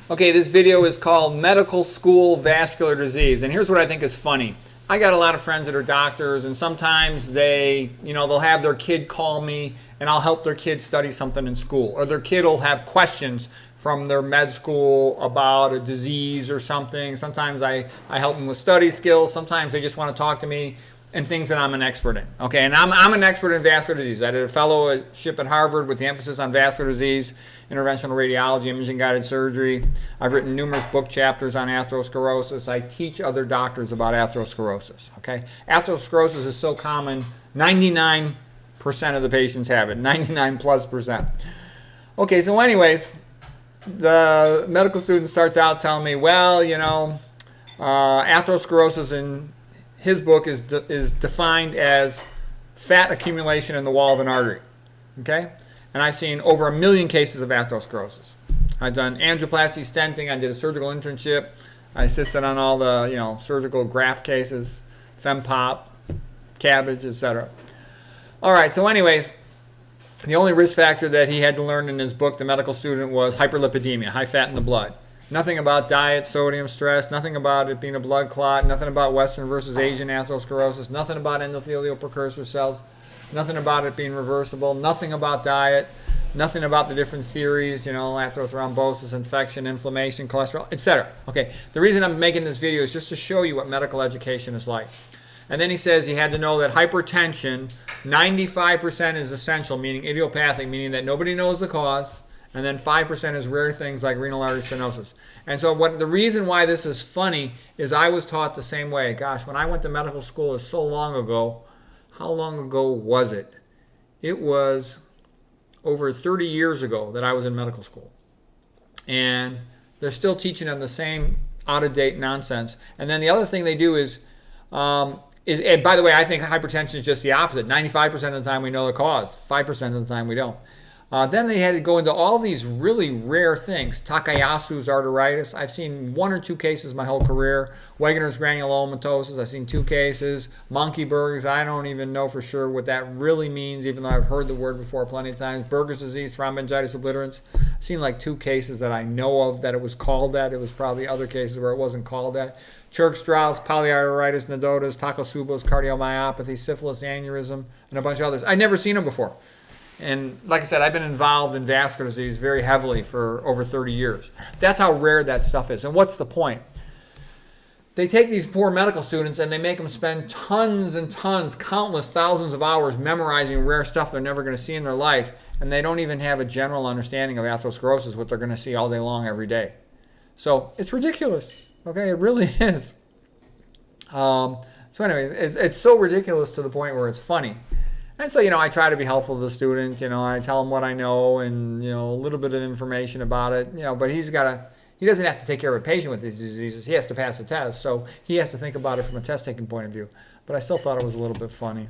Okay, this video is called Medical School Vascular Disease, and here's what I think is funny. I got a lot of friends that are doctors, and sometimes they'll have their kid call me, and I'll help their kid study something in school, or their kid will have questions from their med school about a disease or something. Sometimes I help them with study skills. Sometimes they just want to talk to me and things that I'm an expert in. Okay, and I'm an expert in vascular disease. I did a fellowship at Harvard with the emphasis on vascular disease, interventional radiology, imaging guided surgery. I've written numerous book chapters on atherosclerosis. I teach other doctors about atherosclerosis. Okay, atherosclerosis is so common, 99% of the patients have it, 99+%. Okay, so anyways, the medical student starts out telling me, well, atherosclerosis in his book is defined as fat accumulation in the wall of an artery. Okay? And I've seen over 1 million cases of atherosclerosis. I've done angioplasty, stenting. I did a surgical internship. I assisted on all the surgical graft cases, FemPop, cabbage, etc. All right, so anyways, the only risk factor that he had to learn in his book, the medical student, was hyperlipidemia, high fat in the blood. Nothing about diet, sodium, stress, nothing about it being a blood clot, nothing about Western versus Asian atherosclerosis, nothing about endothelial precursor cells, nothing about it being reversible, nothing about diet, nothing about the different theories, atherothrombosis, infection, inflammation, cholesterol, etc. Okay, the reason I'm making this video is just to show you what medical education is like. And then he says he had to know that hypertension, 95% is essential, meaning idiopathic, meaning that nobody knows the cause. And then 5% is rare things like renal artery stenosis. And so the reason why this is funny is I was taught the same way. Gosh, when I went to medical school, it was so long ago. How long ago was it? It was over 30 years ago that I was in medical school. And they're still teaching them the same out-of-date nonsense. And then the other thing they do is and by the way, I think hypertension is just the opposite. 95% of the time we know the cause. 5% of the time we don't. Then they had to go into all these really rare things. Takayasu's arteritis. I've seen 1 or 2 cases my whole career. Wegener's granulomatosis. I've seen 2 cases. Monkeyberg's. I don't even know for sure what that really means, even though I've heard the word before plenty of times. Berger's disease, thromboangiitis obliterans. I've seen like 2 cases that I know of that it was called that. It was probably other cases where it wasn't called that. Church-Strauss, polyarteritis nodotus, Takotsubo's cardiomyopathy, syphilis aneurysm, and a bunch of others. I'd never seen them before. And like I said, I've been involved in vascular disease very heavily for over 30 years. That's how rare that stuff is. And what's the point? They take these poor medical students and they make them spend tons and tons, countless thousands of hours memorizing rare stuff they're never going to see in their life, and they don't even have a general understanding of atherosclerosis, what they're going to see all day long every day. So it's ridiculous. Okay, it really is. So anyway, it's so ridiculous to the point where it's funny. And so, I try to be helpful to the student. I tell him what I know and, a little bit of information about it. But he doesn't have to take care of a patient with these diseases. He has to pass a test. So he has to think about it from a test-taking point of view. But I still thought it was a little bit funny.